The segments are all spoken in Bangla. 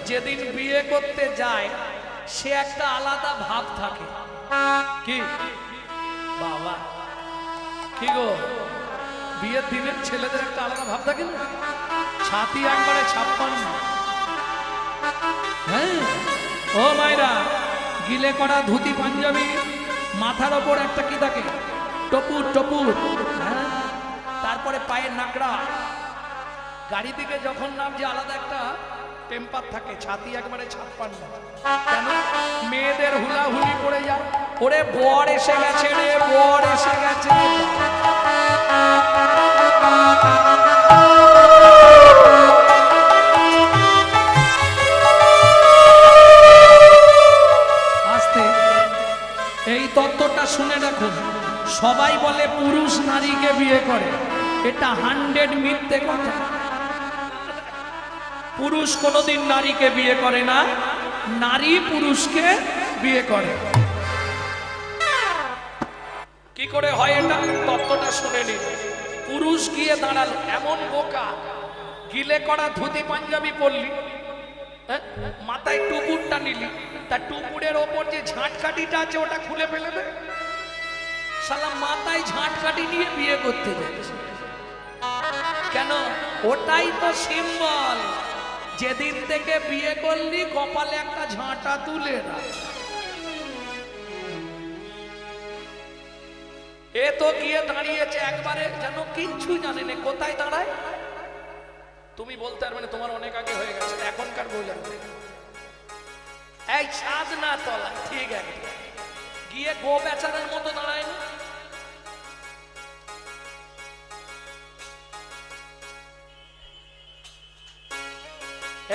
যেদিন বিয়ে করতে যায় সে একটা আলাদা ভাব থাকে। কি বাবা, কি গো, বিয়ের দিনের ছেলেদের একটা আলাদা ভাব থাকে না? ছাতি একবারে 56। হ্যাঁ ও মাইরা, গিলে করা ধুতি পাঞ্জাবি, মাথার ওপর একটা কি থাকে, টপুর টপুর, হ্যাঁ, তারপরে পায়ের নাকড়া, গাড়ি থেকে যখন নামছে আলাদা একটা টেম্পার থাকে, ছাতি একবারে 56। কেন? মেয়েদের হুলাহুলি করে যায়, ওরে বর এসে গেছে রে, বর এসে গেছে। আস্তে, এই তত্ত্বটা শুনে রাখুন। সবাই বলে পুরুষ নারীকে বিয়ে করে, এটা 100 মিথ্যে কথা। পুরুষ কোনোদিন নারীকে বিয়ে করে না, নারী পুরুষকে বিয়ে করে। কি করে হয় এটা? তত্ত্বটা শুনে নিন। পুরুষ গিয়ে দাঁড়াল, এমন বোকা, গিলে করা ধুতি পাঞ্জাবি পরলি, মাথায় টুপুরটা নিলি, তার টুপুরের ওপর যে ঝাঁটকাঠিটা আছে ওটা খুলে ফেলে দে। শালা মাথায় ঝাঁটকাঠি নিয়ে বিয়ে করতে যাচ্ছে কেন? ওটাই তো সিম্বল, যেদিন থেকে বিয়ে করলি কপালে একটা ঝাঁটা তুলে রাখ। এ তো গিয়ে দাঁড়িয়েছে একবারে যেন কিচ্ছু জানে না, কোথায় দাঁড়ায় তুমি বলতে পারবে না, তোমার অনেক আগে হয়ে গেছে, এখনকার বই লাগবে। এই ছাদ না তলা, ঠিক আছে, গিয়ে গো বেচারের মতো দাঁড়ায় না।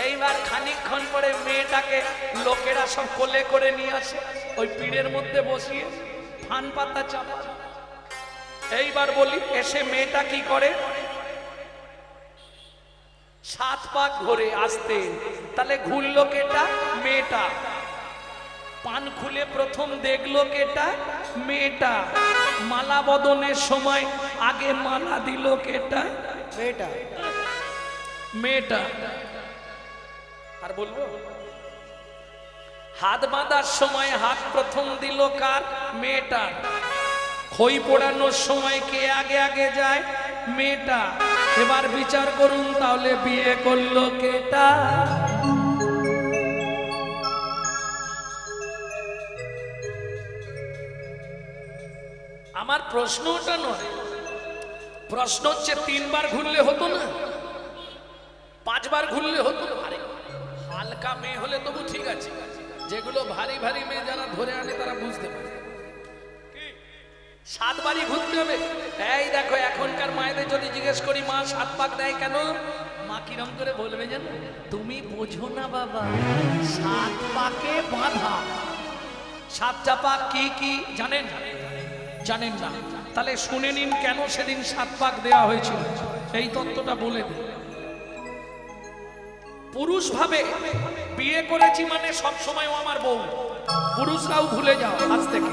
এইবার খানিকক্ষণ পরে মেয়েটাকে লোকেরা সব কোলে করে নিয়ে আসে, ওই পিড়ের মধ্যে বসিয়ে ফান পাতা চাপা। এইবার বলি, এসে মেয়েটা কি করে? 7 পাক ঘুরে আসতে, তাহলে ঘুরলো কেটা? মেয়েটা। পান খুলে প্রথম দেখলো কেটা? মেয়েটা। মালা বদনের সময় আগে মালা দিল কেটা? মেয়েটা। মেয়েটা। আর বলবো, হাত বাঁধার সময় হাত প্রথম দিল কার? মেয়েটা। খই পোড়ানোর সময় কে আগে আগে যায়? মেয়েটা। এবার বিচার করুন, তাহলে বিয়ে করলো কেটা? আমার প্রশ্ন ওটা নয়, প্রশ্ন হচ্ছে 3 বার ঘুরলে হতো না? 5 বার ঘুরলে হতো? আরে হালকা মেয়ে হলে তবু ঠিক আছে, যেগুলো ভারী ভারী মেয়ে যারা ধরে আনে তারা বুঝতে পারে 7 বারই ঘুরতে হবে। এই দেখো, এখনকার মায়েদের যদি জিজ্ঞেস করি মা 7 পাক দেয় কেন, মা কিরম করে বলবে জানো? তুমি বোঝো না বাবা, 7 পাকে বাঁধা। 7টা পাক কি কি জানেন? জানেন না? তাহলে শুনে নিন কেন সেদিন 7 পাক দেওয়া হয়েছিল, এই তত্ত্বটা বলে দিন। পুরুষ ভাবে বিয়ে করেছি মানে সব সময় ও আমার বউ। পুরুষরাও ভুলে যাও আজ থেকে।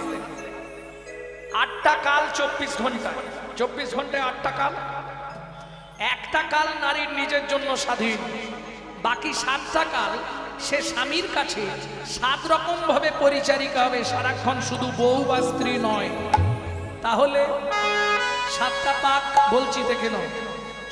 8টা কাল 24 ঘন্টা, 24 ঘন্টায় 8টা কাল। একটা কাল নারীর নিজের জন্য স্বাধীন, বাকি 7টা কাল সে স্বামীর কাছে 7 রকম ভাবে পরিচারিকা হবে, সারাক্ষণ শুধু বউ বা স্ত্রী নয়। তাহলে 7টা পাক বলছি দেখে নাও।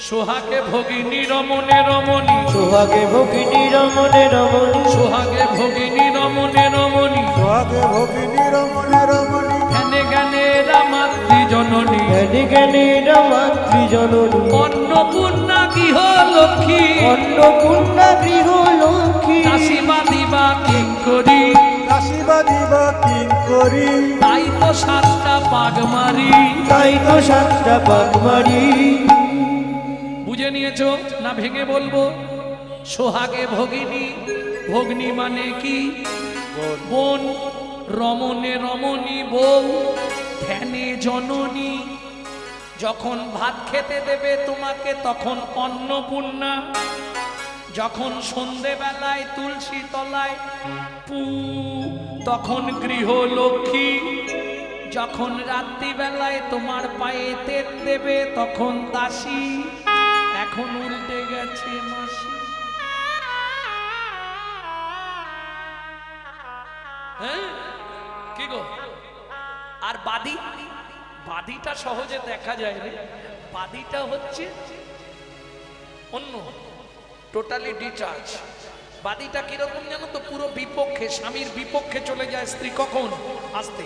সোহাগে ভগিনী রমণে রমণী, সোহাগে ভগিনী রমণে রমণী, সোহাগে ভগিনী রমণে রমণী, সোহাগে ভগিনী রমণে রমণী, জ্ঞানে জ্ঞানে রামাত্রি জননী, জ্ঞানে জ্ঞানে রামাত্রি জননী, অন্নপূর্ণা গৃহ লক্ষ্মী, অন্নপূর্ণা গৃহ লক্ষ্মী, দাসীবা দিবা কিঙ্করী, দাসীবা দিবা কিঙ্করী, তাই তো 7টা পাক মারি, তাই তো 7টা পাক মারি। বুঝে নিয়েছো না? ভেঙে বলবো। সোহাগে ভগিনী, ভগ্নী মানে কি? বোন। রমণে রমণী বউ, ধ্যানে জননী। যখন ভাত খেতে দেবে তোমাকে তখন অন্নপূর্ণা, যখন সন্ধেবেলায় তুলসী তলায় পু তখন গৃহলক্ষ্মী, যখন রাত্রিবেলায় তোমার পায়ে তেল দেবে তখন দাসী। এখন উল্টে গেছে মাসি। হ্যাঁ কি গো? আর বাদী, বাদীটা সহজে দেখা যায় রে। বাদীটা হচ্ছে অন্য, টোটালি ডিটাচ। বাদীটা কিরকম জানো তো? পুরো বিপক্ষে, স্বামীর বিপক্ষে চলে যায় স্ত্রী। কখন? আসতে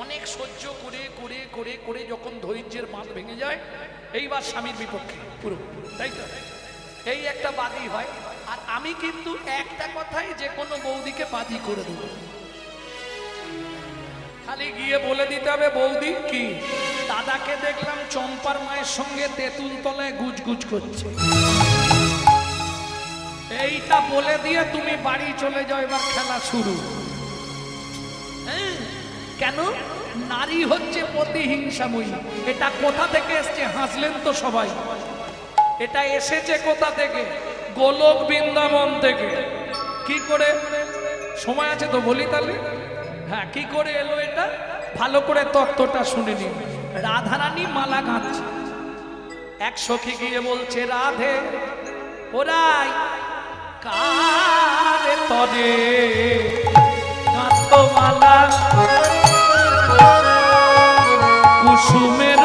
অনেক সহ্য করে করে করে করে যখন ধৈর্যের বাঁধ ভেঙে যায়, এইবার স্বামীর বিপক্ষে পুরো, তাই তো? এই একটা বাদী হয়। আর আমি কিন্তু একটা কথাই যে কোনো বৌদিকে বাদী করে দেবো। খালি গিয়ে বলে দিতে হবে, বৌদি কি দাদাকে দেখলাম চম্পার মায়ের সঙ্গে তেঁতুল তলায় গুজগুজ করছে, এইটা বলে দিয়ে তুমি বাড়ি চলে যাও, এবার খেলা শুরু। কেন? নারী হচ্ছে প্রতিহিংসাময়ী। এটা কোথা থেকে এসছে? হাসলেন তো সবাই। এটা এসেছে কোথা থেকে? গোলক বৃন্দাবন থেকে। কি করে? সময় আছে তো বলি তাহলে। হ্যাঁ, কি করে এলো এটা? ভালো করে তত্ত্বটা শুনে নিন। রাধারানী মালা গাঁথছে, এক সখী গিয়ে বলছে, রাধে ওরাই কারে তরে গাঁথো মালা কুসুমের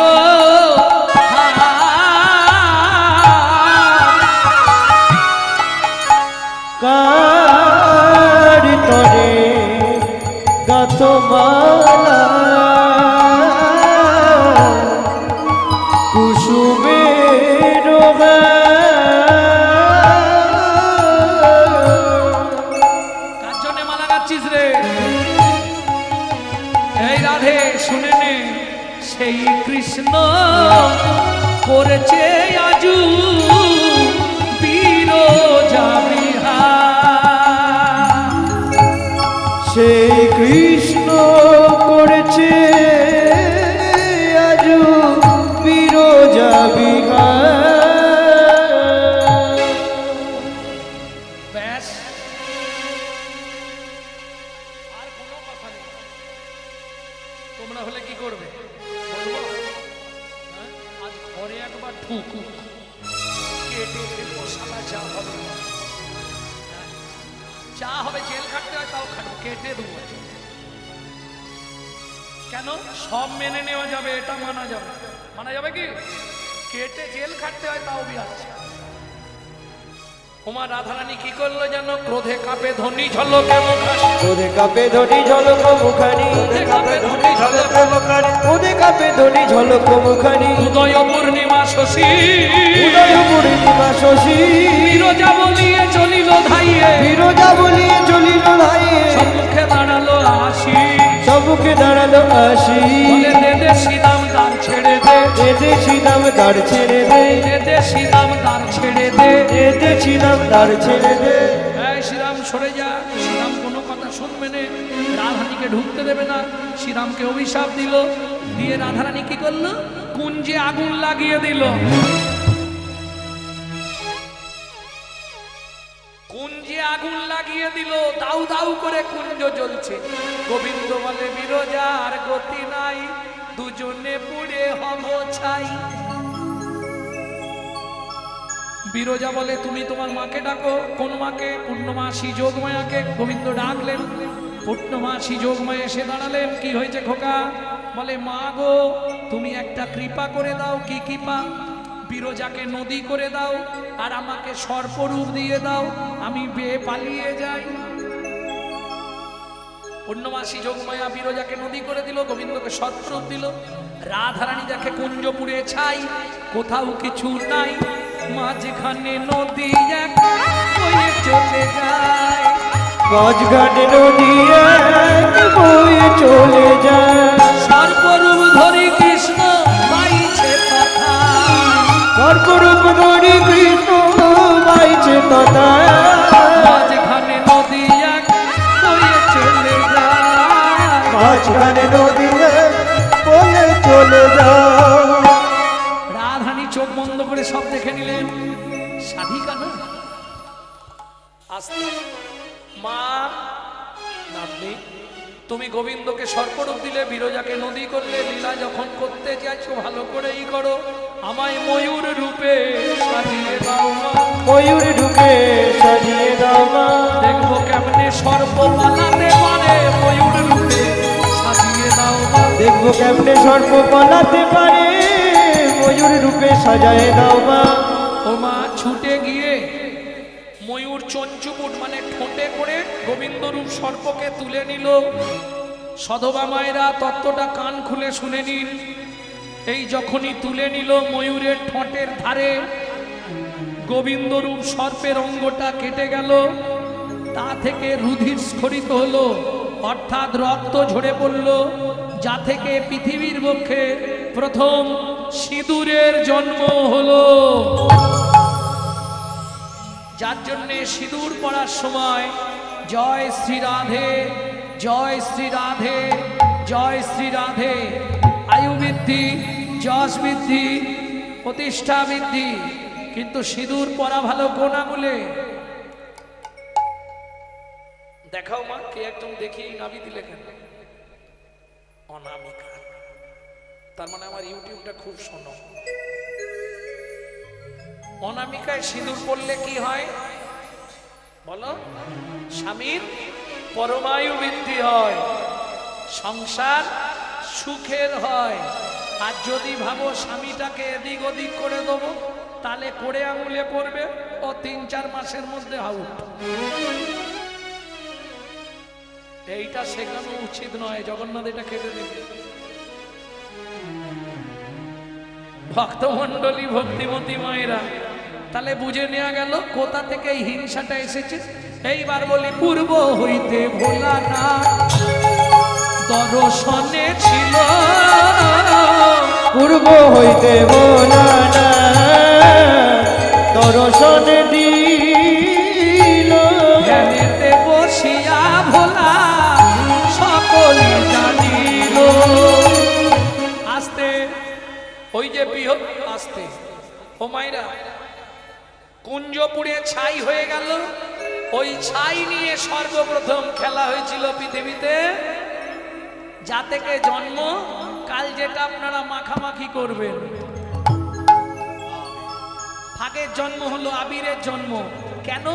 কার তরে গাঁথো মালা কুসুমের কার জন্য মালা গাচ্ছিস রে? এই রাধে শুনে নে, সেই কৃষ্ণ করেছে আজু বিরজা বিহার। সেই কৃষ্ণ করেছে আজ বিরজা বিহার। ব্যাস, আর কোনো কথা নেই। তোমরা হলে কি করবে বলবো? হ্যাঁ? আজ ঘরে একবার ঢুকু, কেটে ফেলবো সাদা চা হবে। হ্যাঁ? চা হবে, জেল খাটতে হয় তাও খাটবো, কেটে দেবো। কেন? সব মেনে নেওয়া যাবে, এটা মানা যাবে। মানা যাবে কি? কেটে জেল খাটতে হয় তাও বিয়াচ্ছে। ওমা রাধারানী কি করলো জানো? ক্রোধে কাঁপে ধনী ঝলকে মুখানি, ওরে কাপে ধনী ঝলক মুখানি, ক্রোধে কাঁপে ধনী ঝলকে মুখানি, ওরে কাপে ধনী ঝলক মুখানি, উদয় পূর্ণিমা শশী, উদয় পূর্ণিমা শশী, বিরজা বলিয়ে চলিল ধাইয়ে, বিরজা বলিয়ে চলিল ধাইয়ে, সম্মুখে দাঁড়ালো আসি, সম্মুখে দাঁড়ালো আসি, বলে দে দে শ্রীরাম দান ছেড়ে দে, এতে শ্রীরাম দ্বার ছেড়ে দে, দে দে শ্রীরাম দান ছেড়ে দে, এতে শ্রীরাম দ্বার ছেড়ে দে। এই শ্রীরাম সরে যা। শ্রীরাম কোনো কথা শুনবে না, রাধারানীকে ঢুকতে দেবে না। শ্রীরামকে অভিশাপ দিল, দিয়ে রাধারানী কি করলো? কুঞ্জে আগুন লাগিয়ে দিল। কুঞ্জে আগুন লাগিয়ে দিল, দাউ দাউ করে কুঞ্জ জ্বলছে। গোবিন্দ বলে, বিরজার গতি নাই, দুজনে পুড়ে হব ছাই। বিরজা বলে, তুমি তোমার মাকে ডাকো। কোন মাকে? পূর্ণমাসী যোগমায়াকে। গোবিন্দ ডাকলেন, পূর্ণমাসী যোগমায়া এসে দাঁড়ালেন। কি হয়েছে খোকা? বলে, মা গো তুমি একটা কৃপা করে দাও। কি কৃপা? বিরজাকে নদী করে দাও, আর আমাকে সর্পরূপ দিয়ে দাও, আমি বেয়ে পালিয়ে যাই। পূর্ণমাসী যোগমায়া বিরজাকে নদী করে দিল, গোবিন্দকে সর্পরূপ দিল। রাধারানী দেখে কুঞ্জ পুড়ে ছাই, কোথাও কিছু নাই, মাঝখানে নদী এক বয়ে চলে যায়, মাঝখানে নদী এক বয়ে চলে যায়। সর্পরূপ ধরি কৃষ্ণ বাইছে কথা, সর্বরূপ ধরি কৃষ্ণ বাইছে কথা, মাঝখানে নদী এক বয়ে চলে যায়, মাঝখানে নদী এক বয়ে চলে যায়। রাধারানী চোখ বন্ধ করে সব দেখে নিলেন। সাধিকা না? আস্তে, মা নাতনি, তুমি গোবিন্দকে সর্পরূপ দিলে, বিরজাকে নদী করলে, লীলা যখন করতে চাইছো ভালো করেই করো, আমায় ময়ূর রূপে সাজিয়ে দাও মা, ময়ূর ঢুকে সাজিয়ে দাও মা, দেখবো কেমনে সর্প পালাতে পারে, ময়ূর দেখবো কেমনে সর্প পালাতে পারে, ময়ূর রূপে সাজায় দাও মা। ও মা ছুটে গিয়ে ময়ূর চঞ্চুপুট মানে ঠোঁটে করে গোবিন্দরূপ সর্পকে তুলে নিল। সধবা মায়েরা তত্ত্বটা কান খুলে শুনে নিন। এই যখনই তুলে নিল ময়ূরের ঠোঁটের ধারে গোবিন্দরূপ সর্পের অঙ্গটা কেটে গেল, তা থেকে রুধির স্খলিত হলো, অর্থাৎ রক্ত ঝরে পড়ল, যা থেকে পৃথিবীর পক্ষে প্রথম সিঁদুরের জন্ম হলো। যার জন্যে সিঁদুর পড়ার সময় জয় শ্রী রাধে, জয় শ্রী রাধে, জয় শ্রী রাধে, আয়ু বৃদ্ধি, যশ বৃদ্ধি, প্রতিষ্ঠা বৃদ্ধি। কিন্তু সিঁদুর পরা ভালো কোন আঙুলে? দেখাও মা, কে একদম দেখি নাভি দিলে কেন? অনামিকা। তার মানে আমার ইউটিউবটা খুব শোনো। অনামিকায় সিঁদুর পড়লে কি হয় বলো? স্বামীর পরমায়ু বৃদ্ধি হয়, সংসার সুখের হয়। আর যদি ভাবো স্বামীটাকে এদিক ওদিক করে দেবো, তাহলে করে আঙুলে পড়বে, ও 3-4 মাসের মধ্যে আউট। এইটা শেখানো উচিত নয়, জগন্নাথ এটা কেটে দেবে। ভক্তমণ্ডলী ভক্তিমতী মায়েরা, তাহলে বুঝে নেওয়া গেল কোথা থেকে এই হিংসাটা এসেছে। এইবার বলি, পূর্ব হইতে ভোলা না দর্শনে ছিল, পূর্ব হইতে ভোলা না দর্শনে দিল, ধ্যানেতে বসিয়া ভোলা সকলে জানিল। আস্তে ওই যে বৃহৎ আস্তে ও মাইরা কুঞ্জপুরে ছাই হয়ে গেল। ওই ছাই নিয়ে সর্বপ্রথম খেলা হয়েছিল পৃথিবীতে, যা থেকে জন্ম কাল যেটা আপনারা মাখামাখি করবেন। ফাগের জন্ম হলো আবিরের জন্ম। কেন?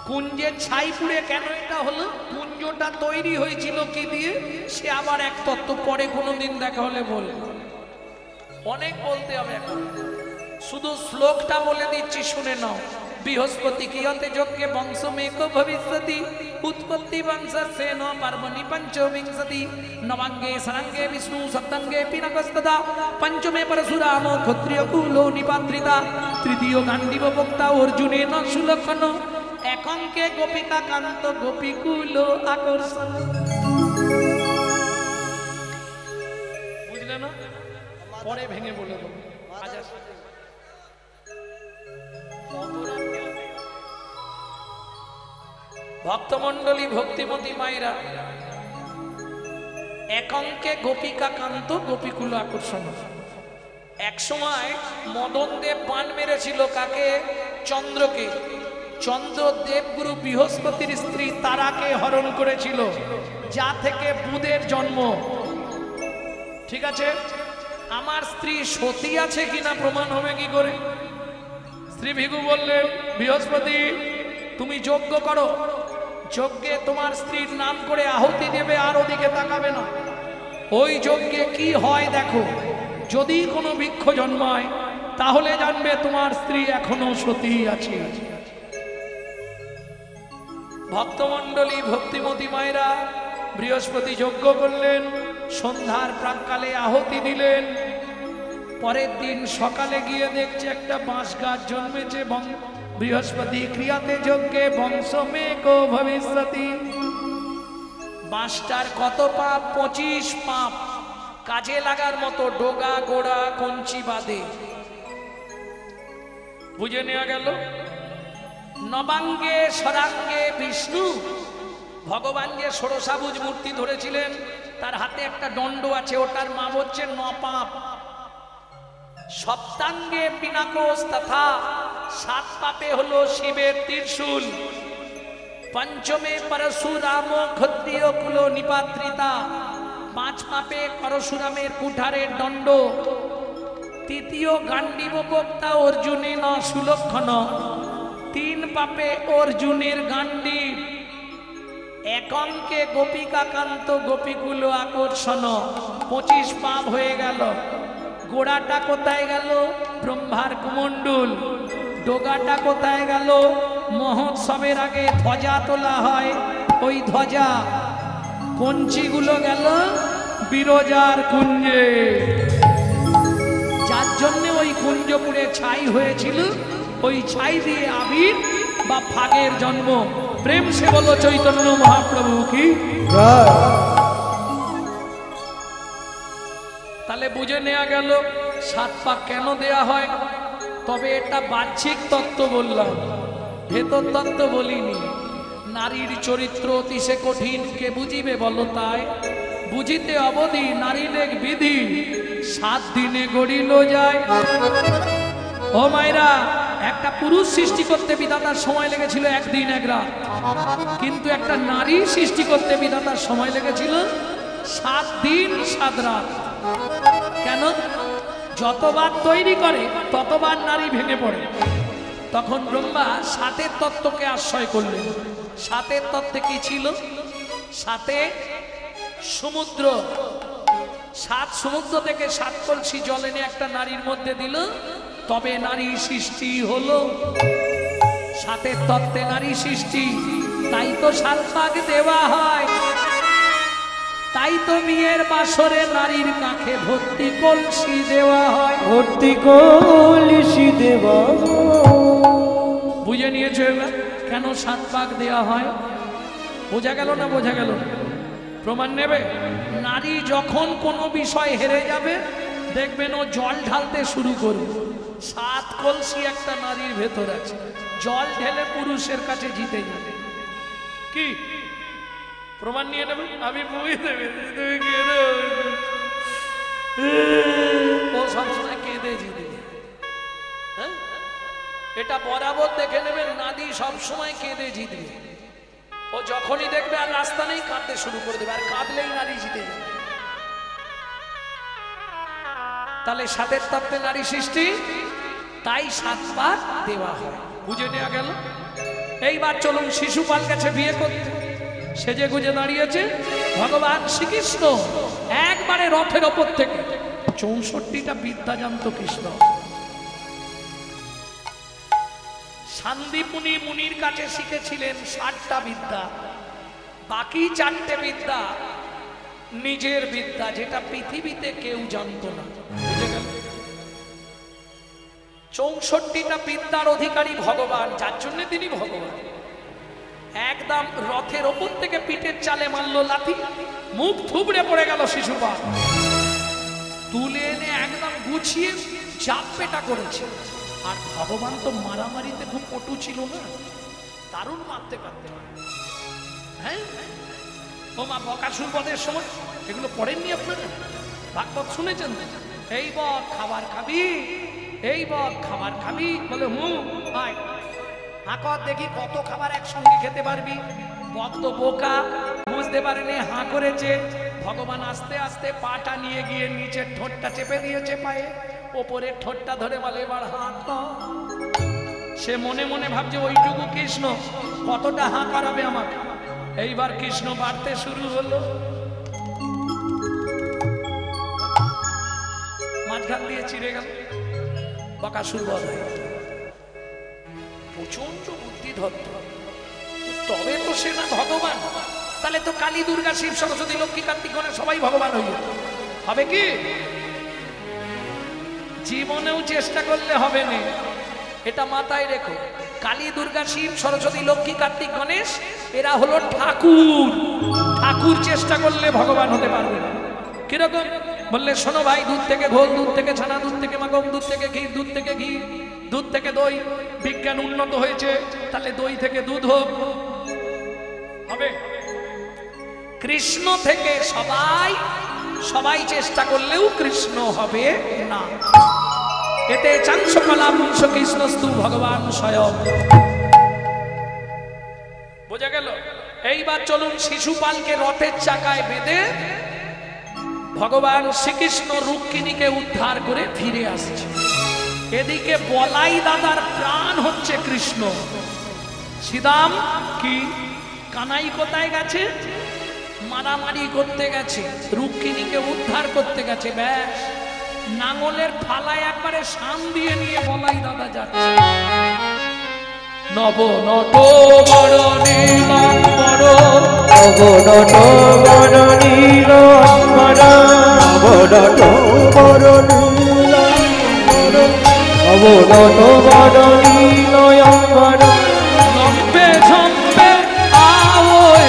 কুঞ্জের ছাই পুড়ে কেন এটা হলো? কুঞ্জটা তৈরি হয়েছিল কি দিয়ে, সে আবার এক তত্ত্ব পরে কোনোদিন দেখা হলে বলবো। অনেক বলতে হবে এখন, শুধু শ্লোকটা বলে দিচ্ছি, শুনে নাও। বৃহস্পতি কিয়তে যজ্ঞে বংশমেক ভবিষ্যতি, উৎপত্তি বংশস্যে ন পার্বণি পঞ্চবিংশতি, নবাঙ্গে সরাঙ্গে বিষ্ণু সপ্তাঙ্গে পিনাকস্তদা, পঞ্চমে পরশুরাম ক্ষত্রিয় কুলো নিপাত্রিতা, তৃতীয় গান্ডীব বক্তা অর্জুনে ন সুলক্ষণ, একঙ্কে গোপিকা কান্ত গোপীকুল আকর্ষণ। বুঝলে না? পরে ভেঙে বলে দেবো। ভক্তমণ্ডলী ভক্তিমতী মায়েরা, একঙ্কে গোপিকা কান্ত গোপীকুল আকর্ষণ। এক সময় মদন দেব পান মেরেছিল কাকে? চন্দ্রকে। চন্দ্র দেবগুরু বৃহস্পতির স্ত্রী তারাকে হরণ করেছিল, যা থেকে বুধের জন্ম। ঠিক আছে, আমার স্ত্রী সতী আছে কিনা প্রমাণ হবে কি করে? শ্রী ভিগু বললেন, বৃহস্পতি তুমি যজ্ঞ করো, যজ্ঞে তোমার স্ত্রীর নাম করে আহুতি দেবে, আর ওদিকে তাকাবে না। ওই যজ্ঞে কি হয় দেখো, যদি কোনো বৃক্ষ জন্মায় তাহলে জানবে তোমার স্ত্রী এখনো সতী আছে। ভক্তমণ্ডলী ভক্তিমতী মায়েরা, বৃহস্পতি যজ্ঞ করলেন, সন্ধ্যার প্রাককালে আহুতি দিলেন। পরের দিন সকালে গিয়ে দেখছে একটা বাঁশ গাছ জন্মেছে। বৃহস্পতি ক্রিয়াতে যজ্ঞে বংশমেক ভবিষ্যতি। বাঁশটার কত পাপ? 25 পাপ। কাজে লাগার মতো ডোগা গোড়া কঞ্চি বাদে। বুঝে নেওয়া গেল। নবাঙ্গে সরাঙ্গে বিষ্ণু, ভগবান যে ষোড়শাভুজ মূর্তি ধরেছিলেন, তার হাতে একটা দণ্ড আছে, ওটার মাপ হচ্ছে 9 পাপ। সপ্তাঙ্গে পিনাকোস তথা, 7 পাপে হলো শিবের ত্রিশূল। পঞ্চমে পরশুরাম ক্ষত্রিয় কুল নিপাত্রিতা, 5 পাপে পরশুরামের কুঠারের দণ্ড। তৃতীয় গান্ডীব বক্তা অর্জুনে ন সুলক্ষণ, 3 পাপে অর্জুনের গান্ডীব। একাঙ্কে গোপিকাকান্ত গোপীকুল আকর্ষণ 25 পাপ হয়ে গেল। গোড়াটা কোথায় গেল? ব্রহ্মার কুমণ্ডল। ডোগাটা কোথায় গেল? মহোৎসবের আগে ধ্বজা তোলা হয়, ওই ধ্বজা। পঞ্চীগুলো গেল বিরজার কুঞ্জে, যার জন্য ওই কুঞ্জ পুড়ে ছাই হয়েছিল। ওই ছাই দিয়ে আবির বা ফাগের জন্ম। প্রেম সে বলো চৈতন্য মহাপ্রভু কি। তাহলে বুঝে নেওয়া গেল 7 পাক কেন দেয়া হয়। তবে এটা বাহ্যিক তত্ত্ব বললাম, ভেতর তত্ত্ব বলিনি। নারীর চরিত্র অতি সে কঠিন, কে বুঝিবে বলো তাই। বুঝিতে অবধি নারীর এক বিধি, 7 দিনে গড়িল যায়। ও মায়েরা, একটা পুরুষ সৃষ্টি করতে বিধাতার সময় লেগেছিল 1 দিন 1 রাত, কিন্তু একটা নারী সৃষ্টি করতে বিধাতার সময় লেগেছিল 7 দিন 7 রাত। কেন? যতবার তৈরি করে ততবার নারী ভেঙে পড়ে। তখন ব্রহ্মা 7 তত্ত্বকে আশ্রয় করলেন। 7 তত্ত্বে কি ছিল? 7 সমুদ্র, 7 সমুদ্র থেকে 7 কলসি জল এনে একটা নারীর মধ্যে দিল, তবে নারী সৃষ্টি হলো। 7 তত্ত্বে নারী সৃষ্টি। তাই তো 7 পাক দেওয়া হয়। তাই তো বিয়ের বাসরে নারীর কাছে ভর্তি কলসি দেওয়া হয়। ভর্তি কলসি দেওয়া। বুঝে নিয়েছো এবার কেন 7 পাক দেওয়া হয়? বোঝা গেল না? বোঝা গেল? প্রমাণ নেবে? নারী যখন কোনো বিষয় হেরে যাবে, দেখবেন ও জল ঢালতে শুরু করবে। 7 কলসি একটা নারীর ভেতর আছে, জল ঢেলে পুরুষের কাছে জিতে যাবে। কি প্রমাণ নিয়ে নেবে? আমি বুঝে দেবে, তুমি কেঁদে, ও সবসময় কেঁদে জিতে। হ্যাঁ, এটা বরাবর দেখে নেবেন, নারী সবসময় কেঁদে জিতবে। ও যখনই দেখবে আর রাস্তা নেই, কাঁদতে শুরু করে দেবে, আর কাঁদলেই নারী জিতে যাবে। তাহলে 7 তত্ত্বে নারী সৃষ্টি, তাই 7 পাক দেওয়া হয়। বুঝে নেওয়া গেল? এইবার চলুন শিশুপাল গেছে বিয়ে করতে, সেজে গুজে দাঁড়িয়েছে ভগবান শ্রীকৃষ্ণ। একবারে রথের ওপর থেকে 64টা বিদ্যা জানত কৃষ্ণ। শান্তিপুনি মুনির কাছে শিখেছিলেন 60টা বিদ্যা, বাকি 4টে বিদ্যা নিজের বিদ্যা, যেটা পৃথিবীতে কেউ জানতো না। বুঝে গেল? 64টা বিদ্যার অধিকারী ভগবান, যার জন্য তিনি ভগবান। একদম রথের ওপর থেকে পিঠের চালে মারলো লাথি, মুখ থুবড়ে পড়ে গেল শিশুপাল। তুলে এনে একদম গুছিয়ে চাপ পেটা করেছে। আর ভগবান তো মারামারিতে খুব পটু ছিল না, দারুণ মারতে পারতে। হ্যাঁ, ও মা বকাসুর বধের সময় এগুলো পড়েননি আপনারা? ভাগবত শুনেছেন? এই বক খাবার খাবি, এই বক খাবার খাবি, বলে আয় হাঁকর দেখি কত খাবার একসঙ্গে খেতে পারবি। বক তো বোকা, বুঝতে পারেনি, হাঁ করেছে। ভগবান আস্তে আস্তে পাটা নিয়ে গিয়ে নিচের ঠোঁটটা চেপে দিয়েছে পায়ে, ওপরের ঠোঁটটা ধরে বলে এবার হাঁ কর। সে মনে মনে ভাবছে ওইটুকু কৃষ্ণ, কতটা হাঁ করাবে আমাকে। এইবার কৃষ্ণ বাড়তে শুরু হলো, মাঝখান দিয়ে চিড়ে গেল, বকাসুর বধ হয়ে গেল। প্রচন্ড বুদ্ধিধত্ত, তবে তো সে না ভগবান। তাহলে তো কালী, দুর্গা, শিব, সরস্বতী, লক্ষ্মী, কার্তিক, গণেশ সবাই ভগবান হয়ে যেত। হবে কি? জীবনেও চেষ্টা করলে হবে না, এটা মাথায় রেখো। কালী, দুর্গা, শিব, সরস্বতী, লক্ষ্মী, কার্তিক, গণেশ এরা হলো ঠাকুর। ঠাকুর চেষ্টা করলে ভগবান হতে পারবে না। কিরকম বললে শোনো ভাই, দুধ থেকে ঘোল, দুধ থেকে ছানা, দুধ থেকে মাখন, দুধ থেকে ঘি, দুধ থেকে ঘি, দুধ থেকে দই। বিজ্ঞান উন্নত হয়েছে, তাহলে দই থেকে দুধ হোক, হবে? কৃষ্ণ থেকে সবাই চেষ্টা করলেও কৃষ্ণ হবে না। এতে চাংসকলা পুংস কৃষ্ণস্তু ভগবান স্বয়ং। বোঝা গেল? এইবার চলুন শিশুপালকে রথের চাকায় বেঁধে ভগবান শ্রীকৃষ্ণ রুক্মিণীকে উদ্ধার করে ফিরে আসছে। এদিকে বলাই দাদার প্রাণ হচ্ছে কৃষ্ণ। শ্রীদাম কি কানাই কোথায় গেছে? মারামারি করতে গেছে, রুক্মিণীকে উদ্ধার করতে গেছে। ব্যাস, নাঙলের ফালায় একবারে শান দিয়ে নিয়ে বলাই দাদা যাচ্ছে। নব নট বড় নীলাম্বর, নব নট বড় নীলাম্বর, নব নট বড় নীলাম্বর, নব নট বড় নীলাম্বর, লম্বে ঝম্বে আওয়ে,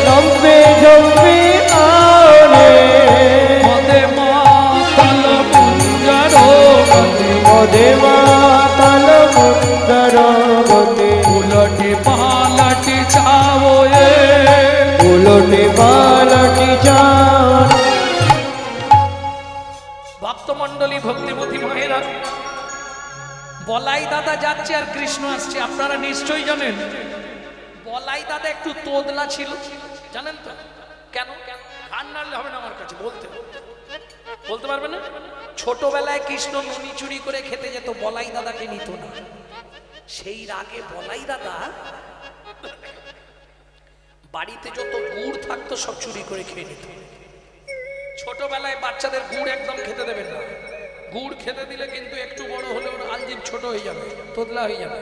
লম্বে ঝম্বে আওরে, মদে মাতাল মুঞ্জর মদে, মদে মাতাল মুঞ্জর মদে, উলটে পালটে যাওয়ে, উলটে পালটে যাও। ভক্তমণ্ডলী, ভক্তিমতী মায়েরা, বলাই দাদা যাচ্ছে আর কৃষ্ণ আসছে। আপনারা নিশ্চয়ই জানেন বলাই দাদা একটু তোদলা ছিল, জানেন তো কেন? কান নাড়লে হবে না, আমার কাছে বলতে পারবে না? ছোটবেলায় কৃষ্ণ নুনি চুরি করে খেতে যেত, বলাই দাদাকে নিত না। সেই রাগে বলাই দাদা বাড়িতে যত গুড় থাকতো সব চুরি করে খেয়ে নিত। ছোটবেলায় বাচ্চাদের গুড় একদম খেতে দেবেন না। গুড় খেতে দিলে কিন্তু একটু বড় হলে ওর আলজিভ ছোট হয়ে যাবে, তোদলা হয়ে যাবে।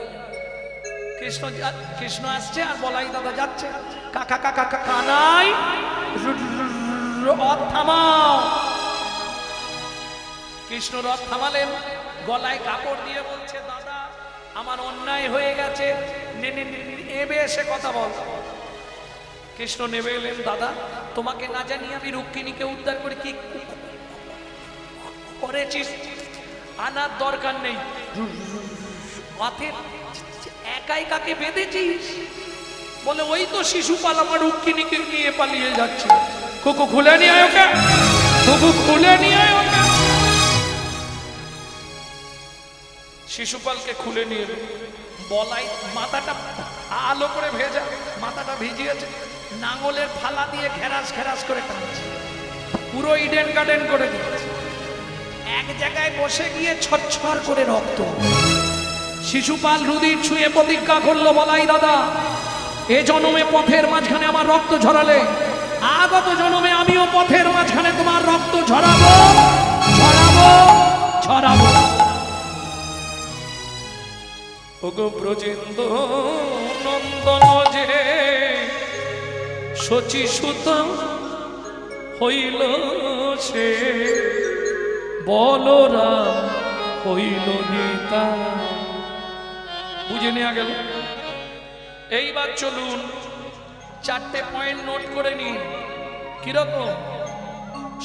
কৃষ্ণ আসছে আর বলাই দাদা যাচ্ছে। কাকা কাকা কানাই রথ থামাও। কৃষ্ণ রথ থামালেন, গলায় কাপড় দিয়ে বলছে, দাদা আমার অন্যায় হয়ে গেছে, নেবে এসে কথা বল। কৃষ্ণ নেবে এলেন। দাদা তোমাকে না জানিয়ে আমি রুক্মিণীকে উদ্ধার করে কি করেছিস? আনার দরকার নেই। একাই কাকে বেঁধেছিস? বলে ওই তো শিশুপাল আমার রুক্মিণীকে নিয়ে পালিয়ে যাচ্ছে। কুকু খুলে নিয়ে আয় ওকে, কুকু খুলে নিয়ে আয় ওকে। শিশুপালকে খুলে নিয়ে এলো। বলাই মাথাটা আলো করে ভেজা, মাথাটা ভিজিয়েছে, নাঙলের ফালা দিয়ে ঘেরাস ঘেরাস করে টানছে, পুরো ইডেন গার্ডেন করে দিয়েছে। এক জায়গায় বসে গিয়ে ছটছর করে রক্ত। শিশুপাল রুধির ছুঁয়ে প্রতিজ্ঞা করলো, বলাই দাদা এ জন্মে পথের মাঝখানে আমার রক্ত ঝরালে, আগত জন্মে আমিও পথের মাঝখানে তোমার রক্ত ঝরাবো ঝরাবো ঝরাবো। ওগো ব্রজেন্দ্র নন্দন যে শচী সুত হইল সে, বলরাম হইল নিতা। বুঝে নেওয়া গেল। এইবার চলুন চারটে পয়েন্ট নোট করে নিন। কিরকম?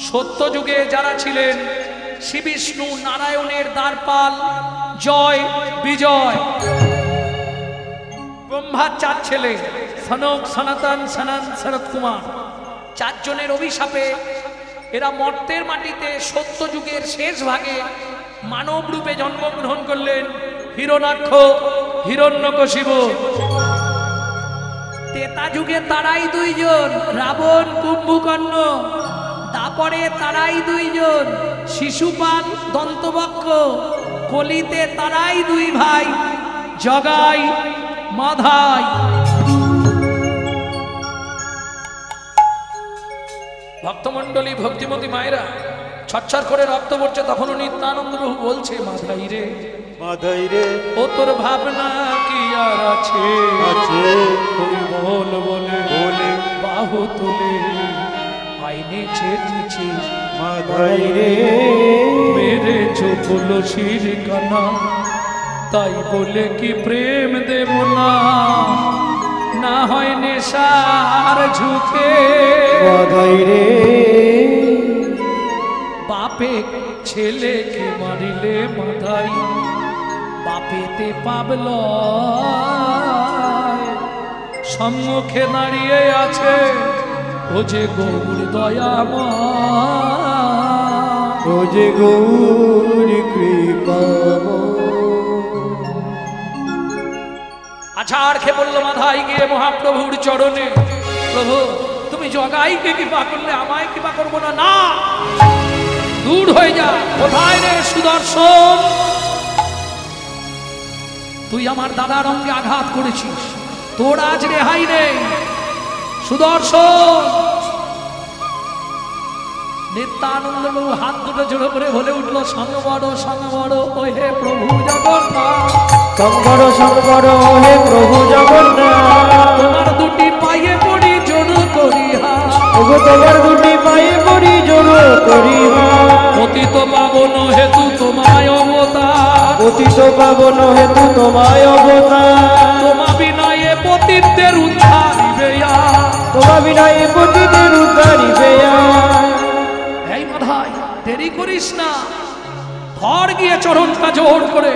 সত্য যুগে যারা ছিলেন শ্রী বিষ্ণু নারায়ণের দ্বারপাল জয় বিজয়, ব্রহ্মার চার ছেলে সনক সনাতন সনন শরৎ কুমার, চারজনের অভিশাপে এরা মর্তের মাটিতে সত্য যুগের শেষ ভাগে মানব রূপে জন্মগ্রহণ করলেন। হিরণ্যাক্ষ, হিরণ্যকশিপু। ত্রেতা যুগে তারাই দুইজন, রাবণ কুম্ভকর্ণ। তারপরে তারাই দুইজন, শিশুপাল দন্তবক্ষ। কলিতে তারাই দুই ভাই, জগাই মাধাই। ভক্তমণ্ডলী, ভক্তিমতী মায়েরা, ছটছট করে রক্ত পড়ছে। তখনও নিত্যানন্দ প্রভু বলছে, মাধাই রে মাধাই রে, ও তোর ভাবনা কি আর আছে, বল বলে বলে বাহু তুলে আইনে ছেড়েছি। মাধাই রে মেরে চোখল শির কানা, তাই বলে কি প্রেম দেব না, না হয় নেশার ঝুঁকে। মাধাই রে বাপে ছেলেকে মারিলে মাধাই, বাপেতে পাবল সম্মুখে দাঁড়িয়ে আছে ও যে গৌর দয়াময়, ও যে গৌর কৃপাময়। আছাড় খেয়ে বলল মাধাই গিয়ে মহাপ্রভুর চরণে, প্রভু তুমি জগাইকে কৃপা করলে আমায় কৃপা করবো না? না, দূর হয়ে যা। কোথায় রে সুদর্শন? তুই আমার দাদার অঙ্গে আঘাত করেছিস, তোর আজ রেহাই নেই। সুদর্শন নিত্যানন্দ বাবু হাত দুটো জোড়ো করে বলে উঠলো সংবর ও হে প্রভু জগন্নাথ, সংবর হে প্রভু জগন্নাথ, তোমার দুটি পায়ে পড়ি জোর করিহা, ওগো তোমার দুটি পায়ে পড়ি জোর করিহা, পতিত পাবন হেতু তোমায় অবতার, পতিত পাবন হেতু তোমায় অবতার, তোমা বিনয়ে পতিতদের উদ্ধারিবে আর। তোমা বিনয়ে পতিতের উদ্ধারিবে আর। এই মাধাই দেরি করিস না, ঘর গিয়ে চরণটা জোর করে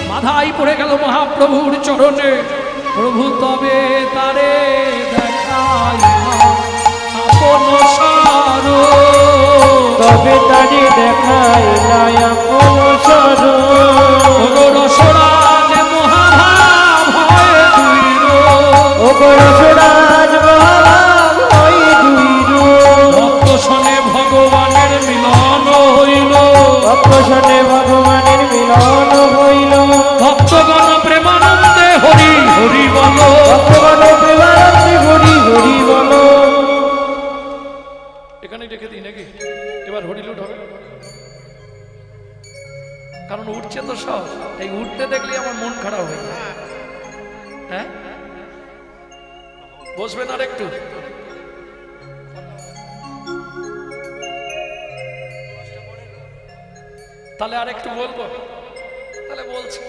মাধাই পড়ে গেল মহাপ্রভুর চরণে। প্রভু তবে তারে দেখাই আপন সার, তবে তারে দেখাই নাই আপন সর, ওগো রসরাজ মহাভাব হয় দুইর, ওগো রসরাজ মহাভাব হয় দুইর, ভক্ত শোনে ভগবানের মিলন হইল, ভক্ত শোনে ভগবানের মিলন হইল, ভক্তগণ প্রেমানন্দে হরি হরি বল, ভক্তগণ প্রেমানন্দে হরি হরি বল। এখানে রেখে দিই নাকি? এবার হরিলুট হবে, কারণ উঠছে তো সব। এই উঠতে দেখলে আমার মন খারাপ হয়ে যায়। হ্যাঁ, বসবেন আর একটু? তাহলে আর একটু বলবো? তাহলে বলছি,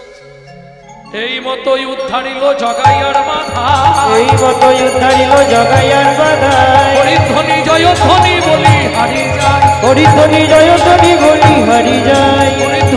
এই মতোই উদ্ধারিল জগাইয়ার মাথা, এই মতোই উদ্ধারিল জগাইয়ার বাধায়, হরিধ্বনি জয়ধ্বনি বলি হারি যায়, হরিধ্বনি জয়ধ্বনি বলি হারি যায়, হরিধ্বনি